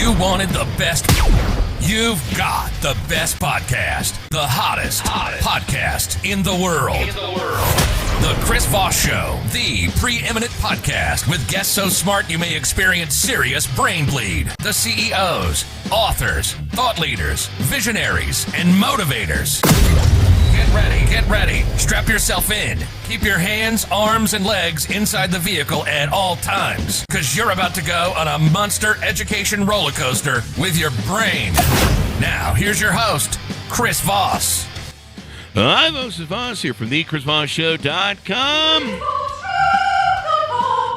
You wanted the best. You've got the best podcast. The hottest podcast in the world. The Chris Voss Show, the preeminent podcast with guests so smart you may experience serious brain bleed. The CEOs, authors, thought leaders, visionaries, and motivators. Get ready. Strap yourself in. Keep your hands, arms, and legs inside the vehicle at all times, because you're about to go on a monster education roller coaster with your brain. Now, here's your host, Chris Voss. I'm Chris Voss here from the ChrisVossShow.com.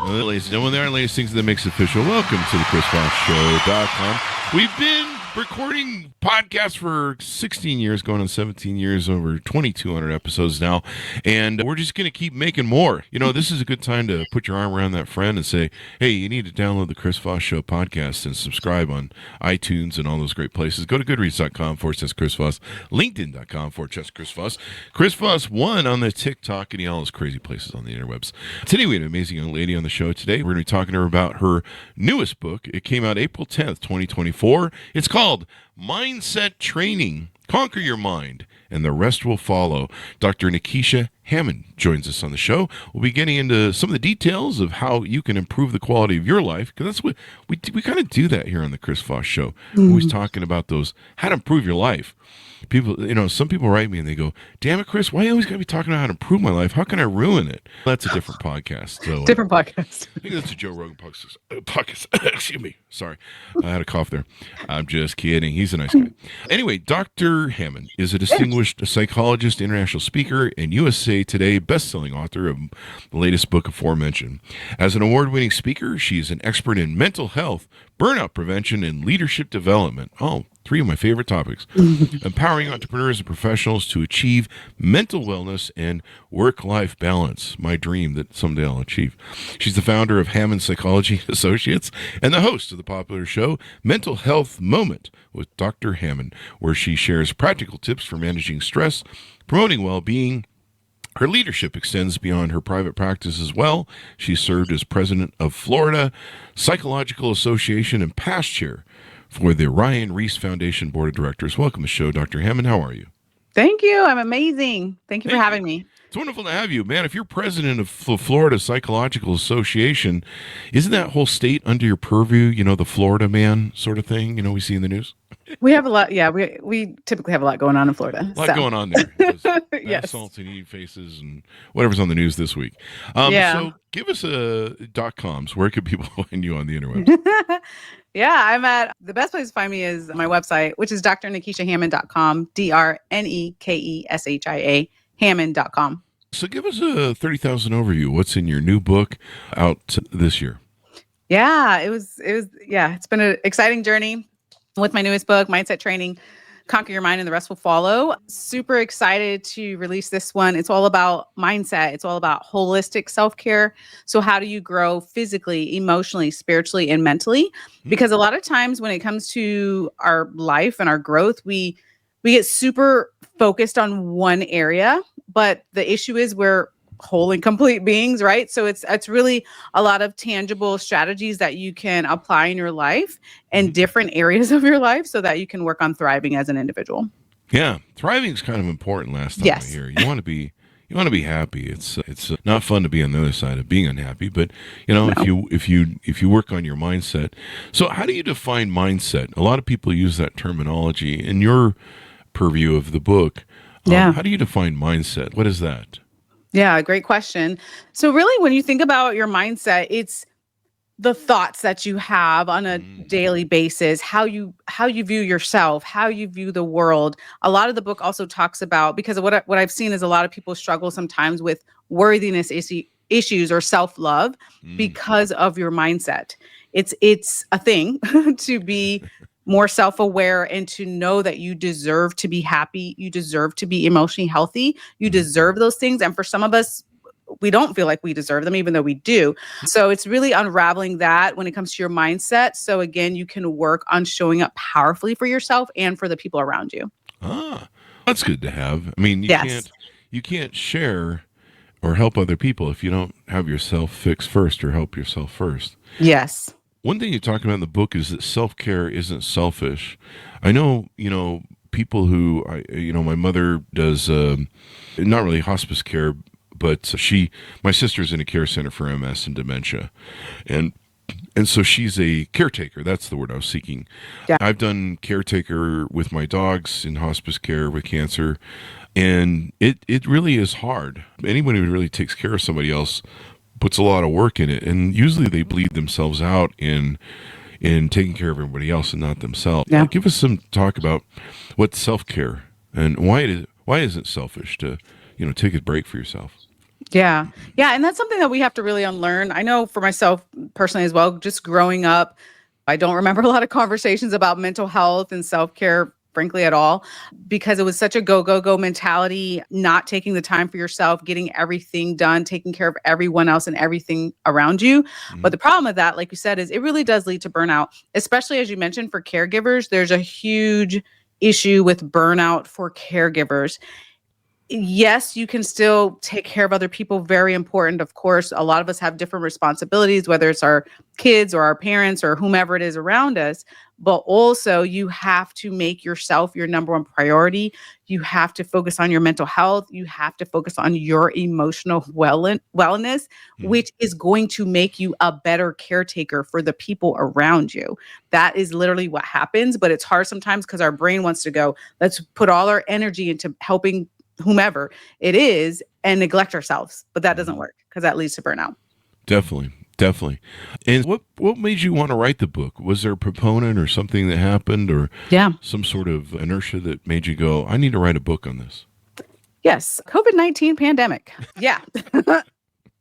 Well, ladies and gentlemen, there are latest things that makes official. Welcome to the ChrisVossShow.com. We've been recording podcasts for 16 years, going on 17 years, over 2,200 episodes now, and we're just going to keep making more. You know, this is a good time to put your arm around that friend and say, hey, you need to download the Chris Voss Show podcast and subscribe on iTunes and all those great places. Go to goodreads.com/Chris Voss, linkedin.com/Chris Voss, Chris Voss 1 on the TikTok, and all those crazy places on the interwebs. Today we had an amazing young lady on the show today. We're going to be talking to her about her newest book. It came out April 10th, 2024. It's called Mindset Training, Conquer Your Mind, and the Rest Will Follow. Dr. Nekeshia Hammond joins us on the show. We'll be getting into some of the details of how you can improve the quality of your life, because that's what we kind of do that here on the Chris Voss Show. Mm-hmm. We're always talking about those, how to improve your life. People, you know, some people write me and they go, damn it, Chris, why are you always got to be talking about how to improve my life? How can I ruin it? That's a different podcast. So, different podcast. I think that's a Joe Rogan podcast. Excuse me. Sorry. I had a cough there. I'm just kidding. He's a nice guy. Anyway, Dr. Hammond is a distinguished psychologist, international speaker, and USA Today best-selling author of the latest book aforementioned. As an award-winning speaker, she is an expert in mental health, burnout prevention, and leadership development. Oh, 3 of my favorite topics. Empowering entrepreneurs and professionals to achieve mental wellness and work-life balance. My dream that someday I'll achieve. She's the founder of Hammond Psychology Associates and the host of the popular show Mental Health Moment with Dr. Hammond, where she shares practical tips for managing stress, promoting well-being. Her leadership extends beyond her private practice as well. She served as president of Florida Psychological Association and past chair for the Ryan Reese Foundation Board of Directors. Welcome to the show, Dr. Hammond. How are you? Thank you. I'm amazing. Thank you for having me. It's wonderful to have you. Man, if you're president of Florida Psychological Association, isn't that whole state under your purview, you know, the Florida man sort of thing, you know, we see in the news? We have a lot. Yeah, we typically have a lot going on in Florida. A lot going on there. Yes. Assaults and eating faces and whatever's on the news this week. So give us a .coms. Where could people find you on the interwebs? Yeah, I'm at, the best place to find me is my website, which is drnekeshiahammond.com, DRNEKESHIA Hammond.com. So give us a 30,000 overview. What's in your new book out this year? Yeah, it's been an exciting journey with my newest book, Mindset Training, Conquer Your Mind, and the Rest Will Follow. Super excited to release this one. It's all about mindset. It's all about holistic self-care. So how do you grow physically, emotionally, spiritually, and mentally? Because a lot of times when it comes to our life and our growth, we get super focused on one area, but the issue is we're whole and complete beings, right? So it's really a lot of tangible strategies that you can apply in your life and different areas of your life so that you can work on thriving as an individual. Yeah, thriving is kind of important. Last time I hear you want to be happy. It's not fun to be on the other side of being unhappy, but you know, if you work on your mindset. So how do you define mindset? A lot of people use that terminology in your purview of the book. How do you define mindset? What is that? Yeah, great question. So really, when you think about your mindset, it's the thoughts that you have on a daily basis, how you view yourself, how you view the world. A lot of the book also talks about, because of what I've seen is a lot of people struggle sometimes with worthiness issues or self-love because of your mindset. It's a thing to be more self-aware and to know that you deserve to be happy. You deserve to be emotionally healthy. You deserve those things. And for some of us, we don't feel like we deserve them, even though we do. So it's really unraveling that when it comes to your mindset. So again, you can work on showing up powerfully for yourself and for the people around you. That's good to have. I mean, you can't share or help other people if you don't have yourself fixed first or help yourself first. Yes. One thing you talk about in the book is that self-care isn't selfish. I know, people who, my mother does not really hospice care, but my sister's in a care center for MS and dementia. And so she's a caretaker. That's the word I was seeking. Yeah. I've done caretaker with my dogs in hospice care with cancer. And it really is hard. Anyone who really takes care of somebody else puts a lot of work in it. And usually they bleed themselves out in taking care of everybody else and not themselves. Yeah. Give us some talk about what's self-care and why is it selfish to, take a break for yourself? Yeah. Yeah. And that's something that we have to really unlearn. I know for myself personally as well, just growing up, I don't remember a lot of conversations about mental health and self-care, frankly, at all, because it was such a go, go, go mentality, not taking the time for yourself, getting everything done, taking care of everyone else and everything around you. But the problem with that, like you said, is it really does lead to burnout, especially as you mentioned, for caregivers. There's a huge issue with burnout for caregivers. Yes, you can still take care of other people. Very important. Of course, a lot of us have different responsibilities, whether it's our kids or our parents or whomever it is around us. But also you have to make yourself your number one priority. You have to focus on your mental health. You have to focus on your emotional wellness, which is going to make you a better caretaker for the people around you. That is literally what happens. But it's hard sometimes because our brain wants to go, let's put all our energy into helping whomever it is and neglect ourselves. But that doesn't work because that leads to burnout. Definitely. And what made you want to write the book? Was there a proponent or something that happened or some sort of inertia that made you go, I need to write a book on this? Yes. COVID-19 pandemic. Yeah.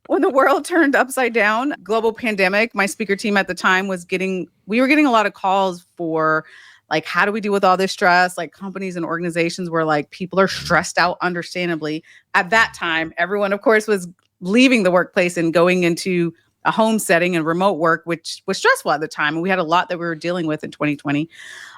When the world turned upside down, global pandemic, my speaker team at the time we were getting a lot of calls for like, how do we deal with all this stress? Like companies and organizations were like, people are stressed out, understandably. At that time, everyone, of course, was leaving the workplace and going into a home setting and remote work, which was stressful at the time. And we had a lot that we were dealing with in 2020.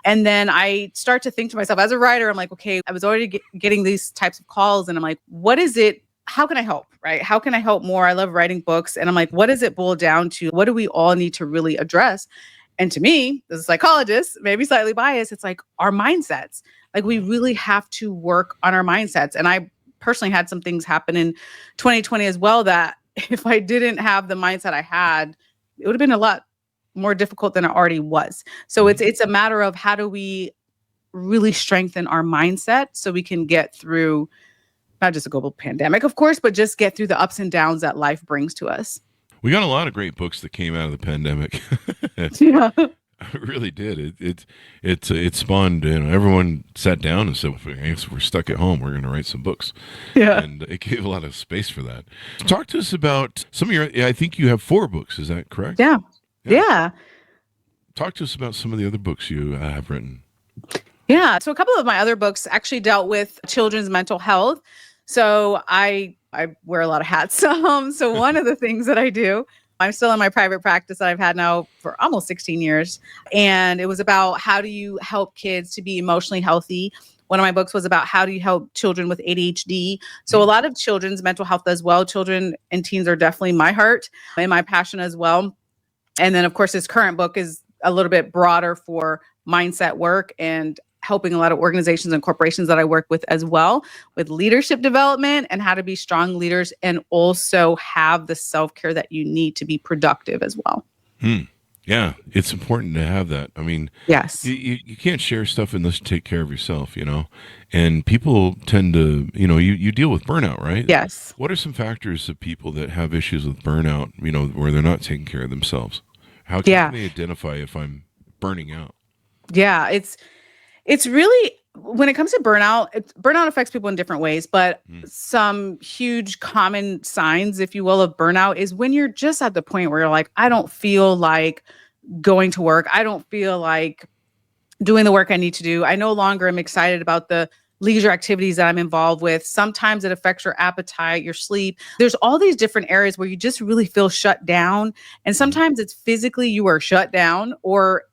And then I start to think to myself as a writer, I'm like, okay, I was already getting these types of calls. And I'm like, what is it? How can I help? Right? How can I help more? I love writing books. And I'm like, what does it boil down to? What do we all need to really address? And to me, as a psychologist, maybe slightly biased, it's like our mindsets. Like we really have to work on our mindsets. And I personally had some things happen in 2020 as well that if I didn't have the mindset I had, it would have been a lot more difficult than it already was. So it's a matter of how do we really strengthen our mindset so we can get through not just a global pandemic, of course, but just get through the ups and downs that life brings to us. We got a lot of great books that came out of the pandemic. Yeah. It really did. It spawned, everyone sat down and said, I guess we're stuck at home. We're going to write some books. Yeah. And it gave a lot of space for that. Talk to us about some of I think you have 4 books. Is that correct? Yeah. Talk to us about some of the other books you have written. Yeah. So a couple of my other books actually dealt with children's mental health. So I wear a lot of hats. So one of the things that I do, I'm still in my private practice that I've had now for almost 16 years. And it was about how do you help kids to be emotionally healthy. One of my books was about how do you help children with ADHD. So a lot of children's mental health as well. Children and teens are definitely my heart and my passion as well. And then, of course, this current book is a little bit broader for mindset work and helping a lot of organizations and corporations that I work with as well with leadership development and how to be strong leaders and also have the self-care that you need to be productive as well. Yeah, it's important to have that. I mean, yes, you can't share stuff unless you take care of yourself, and people tend to, you deal with burnout, right? Yes. What are some factors of people that have issues with burnout, where they're not taking care of themselves? How can they identify if I'm burning out? Yeah, it's really, when it comes to burnout, burnout affects people in different ways, but some huge common signs, if you will, of burnout is when you're just at the point where you're like, I don't feel like going to work. I don't feel like doing the work I need to do. I no longer am excited about the leisure activities that I'm involved with. Sometimes it affects your appetite, your sleep. There's all these different areas where you just really feel shut down. And sometimes it's physically you are shut down, or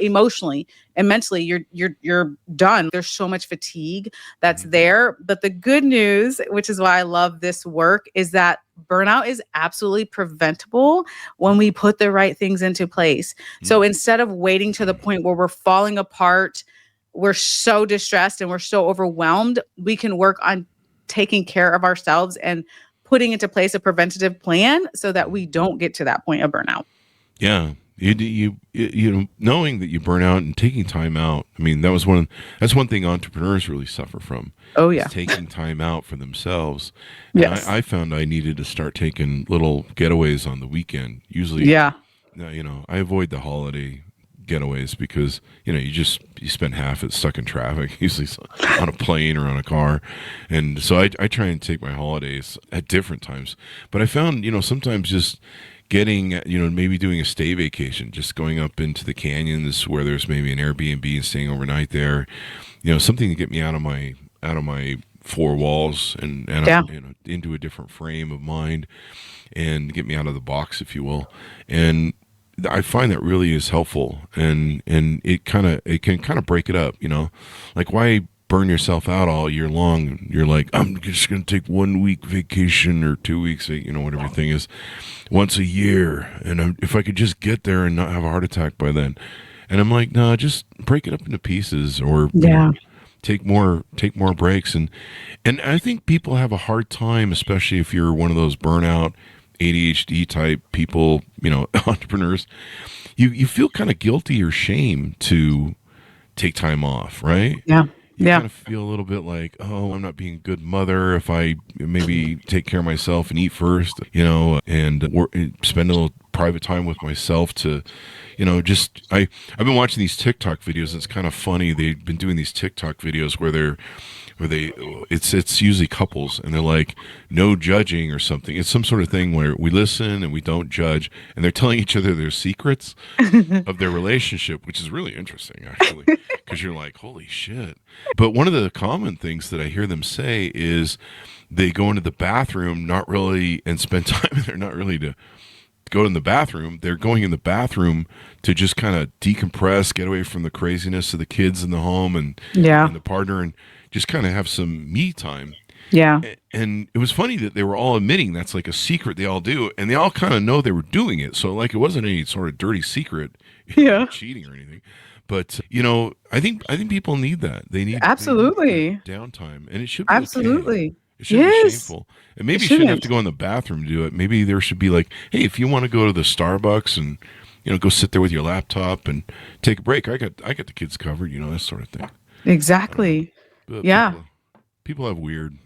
emotionally and mentally you're done. There's so much fatigue that's there. But the good news, which is why I love this work, is that burnout is absolutely preventable when we put the right things into place. So instead of waiting to the point where we're falling apart, we're so distressed and we're so overwhelmed, we can work on taking care of ourselves and putting into place a preventative plan so that we don't get to that point of burnout. Yeah. You know, knowing that you burn out and taking time out. I mean, that's one thing entrepreneurs really suffer from. Oh yeah. Taking time out for themselves. Yes. And I found I needed to start taking little getaways on the weekend. Usually, yeah. You know, I avoid the holiday getaways because, you know, you spend half it stuck in traffic, usually on a plane or on a car. And so I try and take my holidays at different times. But I found, you know, sometimes just getting, you know, maybe doing a stay vacation, just going up into the canyons where there's maybe an Airbnb and staying overnight there, you know, something to get me out of my four walls and Yeah. you know, into a different frame of mind and get me out of the box, if you will. And I find that really is helpful, and it can kind of break it up, you know, like why burn yourself out all year long? You're like, I'm just going to take 1 week vacation or 2 weeks, you know, whatever thing is, once a year. And if I could just get there and not have a heart attack by then. And I'm like, no, just break it up into pieces, or you know, take more breaks. And I think people have a hard time, especially if you're one of those burnout ADHD type people, you know, entrepreneurs. You feel kind of guilty or shame to take time off, right? Yeah. You kind of feel a little bit like, oh, I'm not being a good mother if I maybe take care of myself and eat first, you know, and spend a little private time with myself to, you know, just I've been watching these TikTok videos. It's kind of funny. They've been doing these TikTok videos where it's usually couples, and they're like, no judging or something. It's some sort of thing where we listen and we don't judge, and they're telling each other their secrets of their relationship, which is really interesting, actually, because you're like, holy shit. But one of the common things that I hear them say is they go into the bathroom and spend time there, not really to go in the bathroom. They're going in the bathroom to just kind of decompress, get away from the craziness of the kids in the home and the partner, and just kind of have some me time. Yeah. And it was funny that they were all admitting that's like a secret they all do, and they all kind of know they were doing it. So like it wasn't any sort of dirty secret, cheating or anything. But you know, I think people need that. They need absolutely downtime, and it should be absolutely. Okay. It shouldn't be shameful. And maybe you shouldn't have to go in the bathroom to do it. Maybe there should be like, hey, if you want to go to the Starbucks and, you know, go sit there with your laptop and take a break, I got the kids covered, you know, that sort of thing. Exactly. Yeah. People have weird.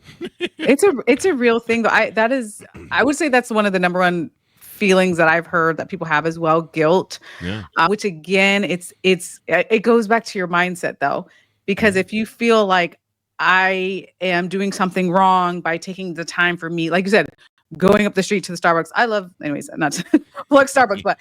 It's a real thing though. I would say that's one of the number one feelings that I've heard that people have as well, guilt. Yeah. Which again, it goes back to your mindset though, because if you feel like I am doing something wrong by taking the time for me, like you said, going up the street to the Starbucks. I love, anyways, not to plug Starbucks, but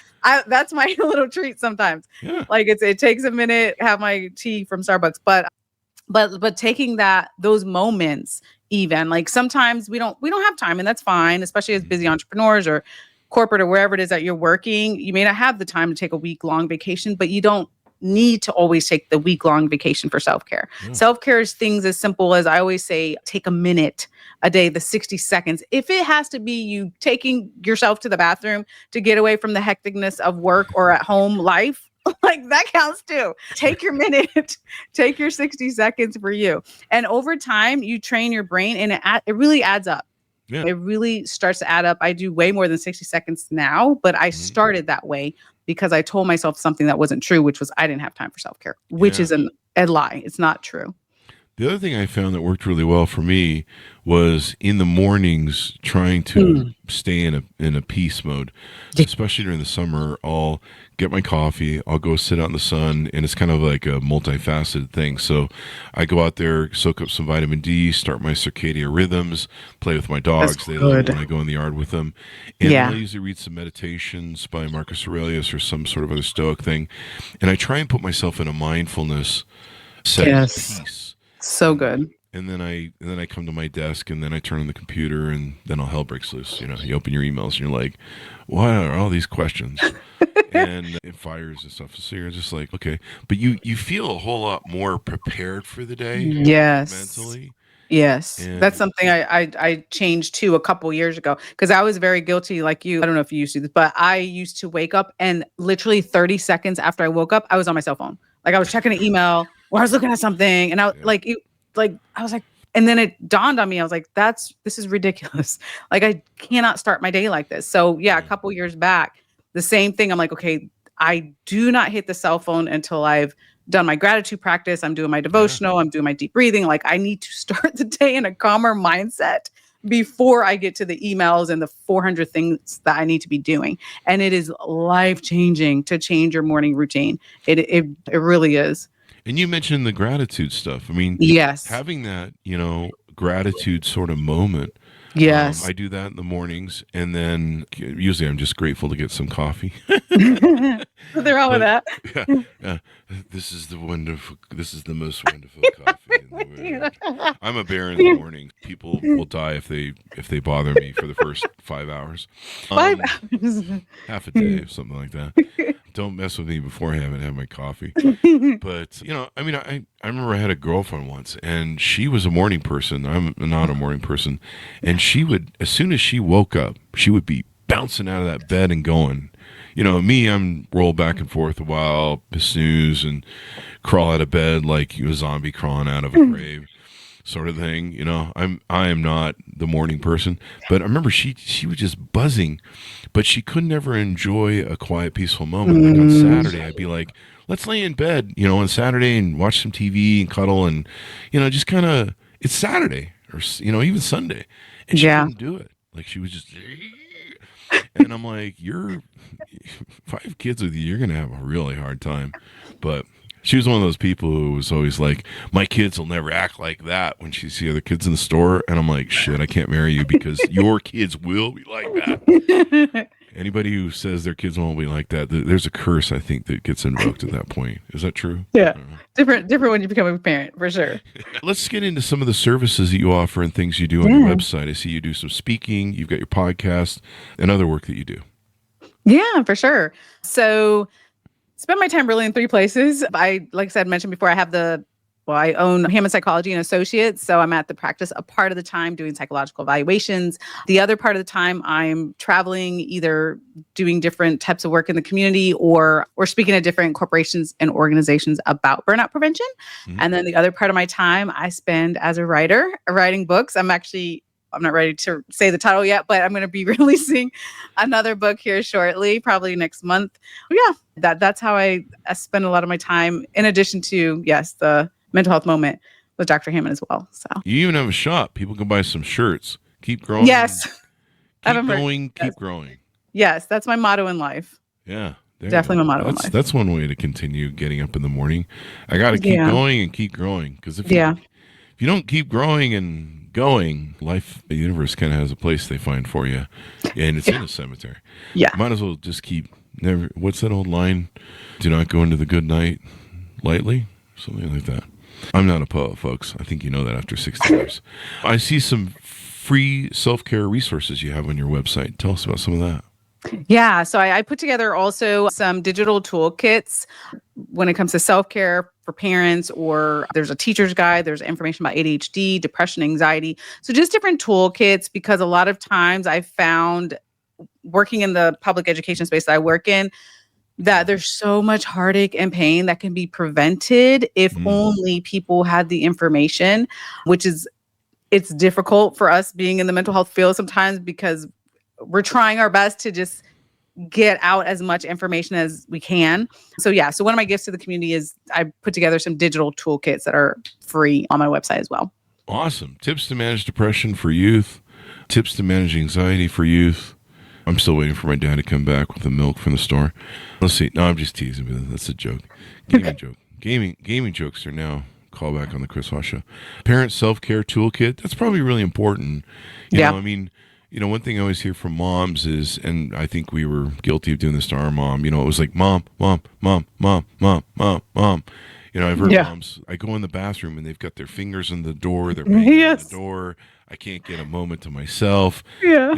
that's my little treat sometimes. Yeah. Like it takes a minute, have my tea from Starbucks, but taking those moments, even like sometimes we don't have time, and that's fine, especially as busy entrepreneurs or corporate or wherever it is that you're working. You may not have the time to take a week-long vacation, but you don't need to always take the week-long vacation for self-care. Yeah. Self-care is things as simple as, I always say, take a minute a day, the 60 seconds. If it has to be you taking yourself to the bathroom to get away from the hecticness of work or at home life, like that counts too. Take your minute, take your 60 seconds for you. And over time, you train your brain, and it really adds up. Yeah. It really starts to add up. I do way more than 60 seconds now, but I started that way because I told myself something that wasn't true, which was I didn't have time for self-care, which is a lie. It's not true. The other thing I found that worked really well for me was in the mornings trying to stay in a peace mode, especially during the summer. I'll get my coffee, I'll go sit out in the sun, and it's kind of like a multifaceted thing. So I go out there, soak up some vitamin D, start my circadian rhythms, play with my dogs. They love it when I go in the yard with them. And I usually read some meditations by Marcus Aurelius or some sort of other Stoic thing. And I try and put myself in a mindfulness set of peace. So good. And then I come to my desk, and then I turn on the computer, and then all hell breaks loose. You open your emails, and you're like, what are all these questions? And it fires and stuff. So you're just like, okay. But you feel a whole lot more prepared for the day. Yes. Mentally. Yes. And that's something I changed too a couple years ago, because I was very guilty like you. I don't know if you used to do this, but I used to wake up and literally 30 seconds after I woke up, I was on my cell phone. Like I was checking an email or I was looking at something, and I was like, and then it dawned on me. I was like, this is ridiculous. Like I cannot start my day like this. So yeah, a couple years back, the same thing. I'm like, okay, I do not hit the cell phone until I've done my gratitude practice. I'm doing my devotional. I'm doing my deep breathing. Like I need to start the day in a calmer mindset before I get to the emails and the 400 things that I need to be doing. And it is life-changing to change your morning routine. It really is. And you mentioned the gratitude stuff. I mean, yes, having that, gratitude sort of moment. Yes. I do that in the mornings, and then usually I'm just grateful to get some coffee. Nothing wrong with that. Yeah. This is the most wonderful coffee in the world. I'm a bear in the morning. People will die if they bother me for the first 5 hours. 5 hours. Half a day, something like that. Don't mess with me before I haven't had my coffee. But, I remember I had a girlfriend once, and she was a morning person. I'm not a morning person. And she would, as soon as she woke up, she would be bouncing out of that bed and going. Me, I'm roll back and forth a while, snooze, and crawl out of bed like a zombie crawling out of a grave, sort of thing. I am not the morning person. But I remember she was just buzzing, but she could never enjoy a quiet, peaceful moment. Like on Saturday, I'd be like, let's lay in bed, on Saturday and watch some TV and cuddle and, just kind of, it's Saturday or, even Sunday. And she couldn't do it. Like she was just, and I'm like, you're 5 kids with you, you're going to have a really hard time. But she was one of those people who was always like, my kids will never act like that when she sees other kids in the store. And I'm like, shit, I can't marry you because your kids will be like that. Anybody who says their kids won't be like that, there's a curse, I think, that gets invoked at that point. Is that true? Yeah. Different when you become a parent, for sure. Let's get into some of the services that you offer and things you do on your website. I see you do some speaking, you've got your podcast, and other work that you do. Yeah, for sure. So spend my time really in 3 places. Like I said, mentioned before, I own Hammond Psychology and Associates. So I'm at the practice a part of the time doing psychological evaluations. The other part of the time I'm traveling, either doing different types of work in the community or speaking at different corporations and organizations about burnout prevention. Mm-hmm. And then the other part of my time I spend as a writer, writing books. I'm not ready to say the title yet, but I'm going to be releasing another book here shortly, probably next month. Yeah, that's how I spend a lot of my time, in addition to, yes, the mental health moment with Dr. Hammond as well. So you even have a shop. People can buy some shirts. Keep growing. Yes. Keep going. Keep growing. Yes, that's my motto in life. Yeah. Definitely my motto in life. That's one way to continue getting up in the morning. I got to keep going and keep growing. Because if you don't keep growing and going, the universe kind of has a place they find for you. And it's in a cemetery. Yeah. Might as well just what's that old line? Do not go into the good night lightly. Something like that. I'm not a poet, folks. I think you know that after 60 years. I see some free self-care resources you have on your website. Tell us about some of that. Yeah. So I put together also some digital toolkits when it comes to self-care for parents, or there's a teacher's guide. There's information about ADHD, depression, anxiety. So just different toolkits, because a lot of times I found working in the public education space that I work in, that there's so much heartache and pain that can be prevented if only people had the information, it's difficult for us being in the mental health field sometimes, because we're trying our best to just get out as much information as we can. So one of my gifts to the community is I put together some digital toolkits that are free on my website as well. Awesome. Tips to manage depression for youth, tips to manage anxiety for youth. I'm still waiting for my dad to come back with the milk from the store. Let's see. No, I'm just teasing, but that's a joke. Gaming joke. Gaming jokes are now callback on the Chris Voss Show. Parent self-care toolkit. That's probably really important. You know, I mean, one thing I always hear from moms is, and I think we were guilty of doing this to our mom, it was like, mom. I've heard Yeah. moms, I go in the bathroom and they've got their fingers on the door, they're banging on Yes. the door. I can't get a moment to myself. Yeah.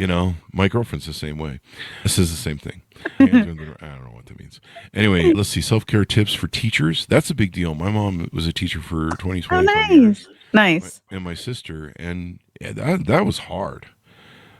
My girlfriend's the same way. This is the same thing. I don't know what that means. Anyway, let's see. Self-care tips for teachers. That's a big deal. My mom was a teacher for 25 years. Nice. And my sister. And that was hard.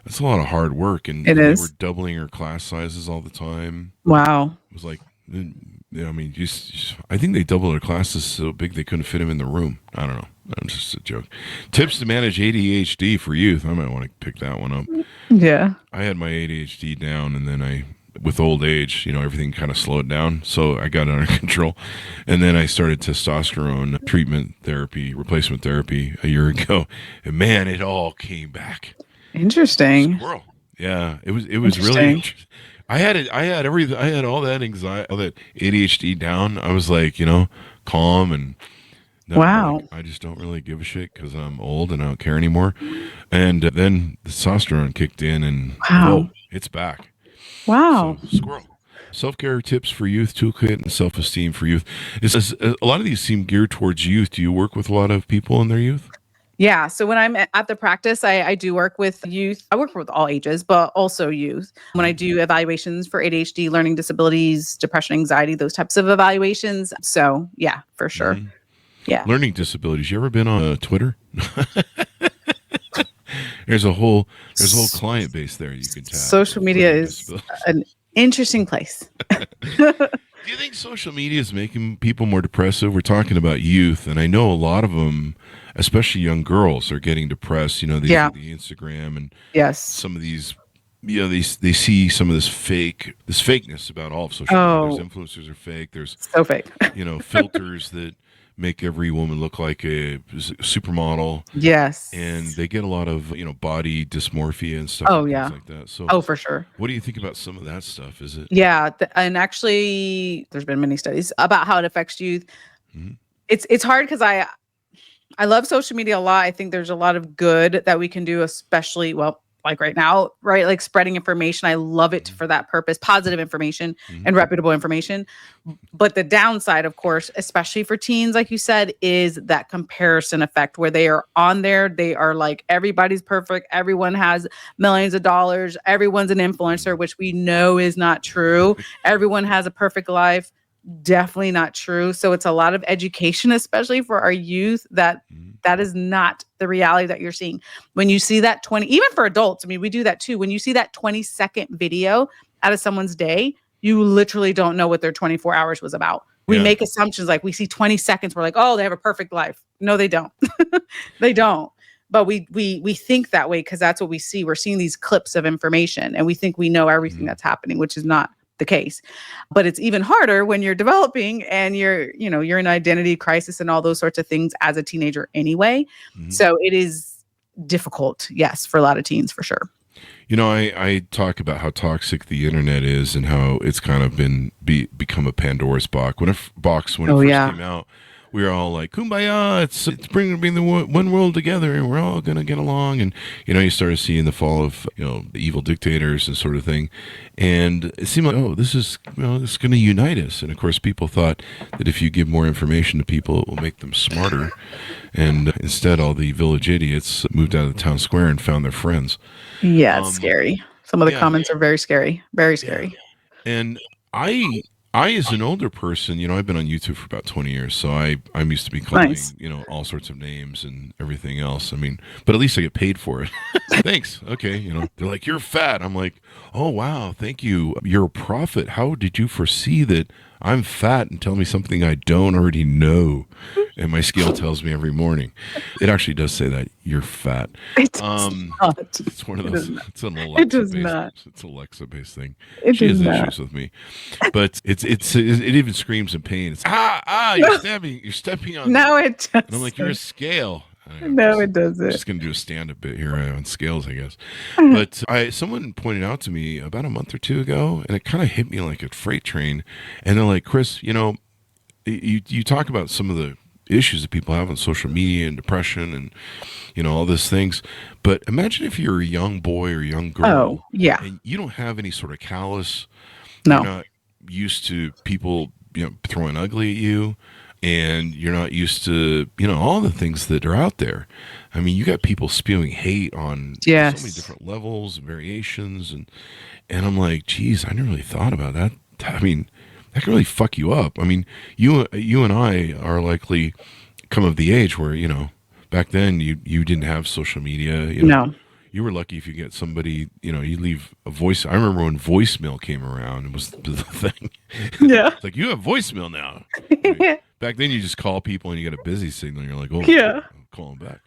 That's a lot of hard work. And It they is. were doubling her class sizes all the time. Wow. It was like, I think they doubled their classes so big they couldn't fit them in the room. I don't know. That's just a joke. Tips to manage ADHD for youth. I might want to pick that one up. Yeah. I had my ADHD down, and then with old age, everything kind of slowed down. So I got it under control. And then I started testosterone treatment therapy, replacement therapy a year ago. And man, it all came back. Interesting. Squirrel. Yeah, it was really interesting. I had everything. I had all that anxiety, all that ADHD down. I was like, calm and Wow. I just don't really give a shit because I'm old and I don't care anymore. And then the testosterone kicked in, and Wow. it's back. Wow. So, squirrel. Self-care tips for youth toolkit and self-esteem for youth. A lot of these seem geared towards youth. Do you work with a lot of people in their youth? Yeah. So when I'm at the practice, I do work with youth. I work with all ages, but also youth. When I do evaluations for ADHD, learning disabilities, depression, anxiety, those types of evaluations. So yeah, for sure. Mm-hmm. Yeah. Learning disabilities. You ever been on Twitter? There's a whole client base there you can tap. Social media is an interesting place. Do you think social media is making people more depressive? We're talking about youth, and I know a lot of them, especially young girls, are getting depressed. They see the Instagram and Yes. some of these. They see some of this fakeness about all of social media. There's influencers are fake. There's So fake. Filters that make every woman look like a supermodel. Yes. And they get a lot of body dysmorphia and stuff. Oh, and yeah. things like that. So For sure. what do you think about some of that stuff? Is it? Yeah. And actually, there's been many studies about how it affects youth. Mm-hmm. It's hard because I love social media a lot. I think there's a lot of good that we can do, especially, like right now, right? Like spreading information. I love it for that purpose, positive information and reputable information. But the downside, of course, especially for teens, like you said, is that comparison effect where they are on there. They are like, everybody's perfect. Everyone has millions of dollars. Everyone's an influencer, which we know is not true. Everyone has a perfect life. Definitely not true. So it's a lot of education, especially for our youth, that is not the reality that you're seeing. When you see that even for adults, I mean, we do that too. When you see that 20-second video out of someone's day, you literally don't know what their 24 hours was about. We make assumptions like we see 20 seconds. We're like, oh, they have a perfect life. No, they don't. They don't. But we think that way because that's what we see. We're seeing these clips of information and we think we know everything that's happening, which is not the case. But it's even harder when you're developing and you're in identity crisis and all those sorts of things as a teenager anyway. So it is difficult, yes, for a lot of teens for sure. I talk about how toxic the internet is and how it's kind of become a Pandora's box. When it first came out, we were all like, "Kumbaya! It's bringing the one world together, and we're all gonna get along." And you started seeing the fall of the evil dictators and sort of thing, and it seemed like, this is it's going to unite us. And of course, people thought that if you give more information to people, it will make them smarter. And instead, all the village idiots moved out of the town square and found their friends. Yeah, it's scary. Some of the comments are very scary, very scary. Yeah. And I, as an older person, I've been on YouTube for about 20 years, so I'm used to be calling, all sorts of names and everything else. I mean, but at least I get paid for it. Thanks. Okay. They're like, "You're fat." I'm like, "Oh, wow. Thank you. You're a prophet. How did you foresee that I'm fat and tell me something I don't already know?" And my scale tells me every morning. It actually does say that you're fat. It does not. It's one of those. It's an Alexa. It does not. It's an Alexa-based thing. She has issues with me, but it even screams in pain. It's you're stepping on. No, it doesn't. And I'm like, "You're a scale." No, it doesn't. I'm just gonna do a stand-up bit here on scales, I guess. But someone pointed out to me about a month or two ago, and it kind of hit me like a freight train. And they're like, "Chris, you talk about some of the issues that people have on social media and depression and all these things, but imagine if you're a young boy or young girl, and you don't have any sort of callous, you're not used to people throwing ugly at you, and you're not used to, all the things that are out there. I mean, you got people spewing hate on so many different levels and variations, and I'm like, geez, I never really thought about that. I mean, that can really fuck you up. I mean, you and I are likely come of the age where, back then you didn't have social media. No. You were lucky if you get somebody, you leave a voice. I remember when voicemail came around, it was the thing. Yeah. It's like, you have voicemail now. Back then you just call people and you get a busy signal. You're like, oh, yeah, I'll call them back.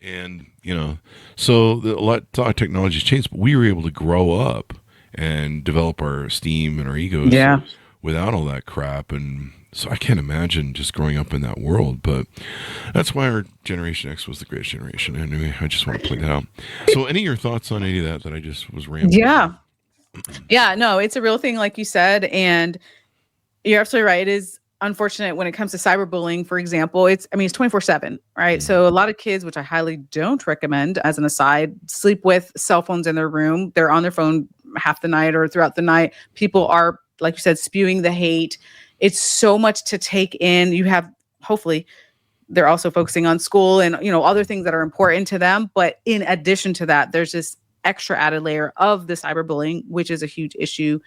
And, so a lot of technology's changed, but we were able to grow up and develop our esteem and our egos without all that crap. And so I can't imagine just growing up in that world, but that's why our Generation X was the greatest generation. Anyway, I just want to point that out. So any of your thoughts on any of that I just was rambling? Yeah, no, it's a real thing, like you said, and you're absolutely right. It is unfortunate when it comes to cyberbullying, for example. It's 24/7, right? Mm-hmm. So a lot of kids, which I highly don't recommend as an aside, sleep with cell phones in their room. They're on their phone half the night or throughout the night. People are, like you said, spewing the hate. It's so much to take in. You have, hopefully, they're also focusing on school and, other things that are important to them. But in addition to that, there's this extra added layer of the cyberbullying, which is a huge issue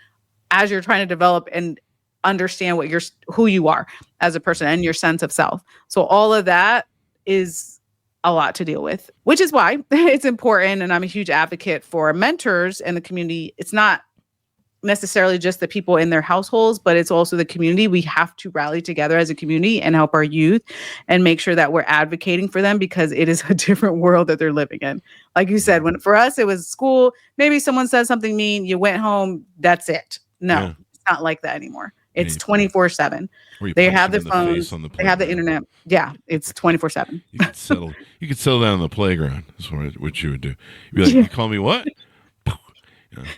as you're trying to develop and understand who you are as a person and your sense of self. So all of that is a lot to deal with, which is why it's important. And I'm a huge advocate for mentors in the community. It's not necessarily just the people in their households, but it's also the community. We have to rally together as a community and help our youth and make sure that we're advocating for them, because it is a different world that they're living in. Like you said, when for us, it was school. Maybe someone said something mean, you went home, that's it. No, It's not like that anymore. It's 24/7. They have their phones. They have the internet. Yeah, it's 24/7. You could settle down on the playground. That's what you would do. You'd be like, you call me what?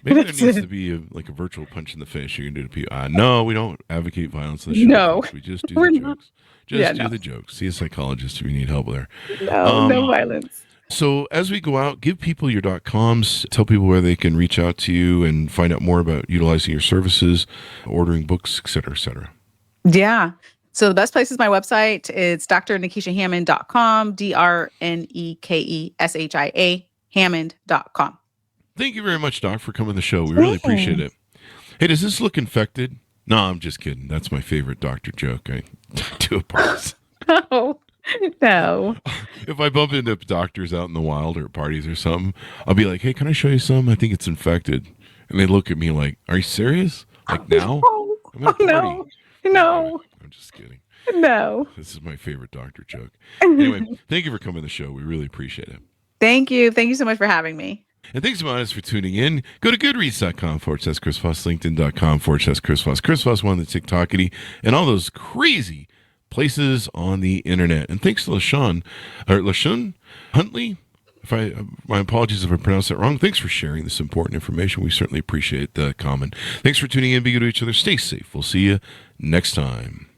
Maybe there needs to be a virtual punch in the face you can do to people. No, we don't advocate violence on the show. No. We just do the jokes. The jokes. See a psychologist if you need help there. No violence. So as we go out, give people your .coms, tell people where they can reach out to you and find out more about utilizing your services, ordering books, et cetera, et cetera. Yeah. So the best place is my website. It's drnekeshiahammond.com, DRNEKESHIA, Hammond.com. Thank you very much, Doc, for coming to the show. We really appreciate it. Hey, does this look infected? No, I'm just kidding. That's my favorite doctor joke. I do at parties. No. If I bump into doctors out in the wild or at parties or something, I'll be like, hey, can I show you some? I think it's infected. And they look at me like, are you serious? Like now? I'm at a party. No. I'm just kidding. No. This is my favorite doctor joke. Anyway, thank you for coming to the show. We really appreciate it. Thank you. Thank you so much for having me. And thanks a lot for tuning in. Go to goodreads.com/Chris Voss, LinkedIn.com/Chris Voss, Chris Voss one, the TikTokity, and all those crazy places on the internet. And thanks to LaShawn Huntley. My apologies if I pronounced that wrong. Thanks for sharing this important information. We certainly appreciate the comment. Thanks for tuning in. Be good to each other. Stay safe. We'll see you next time.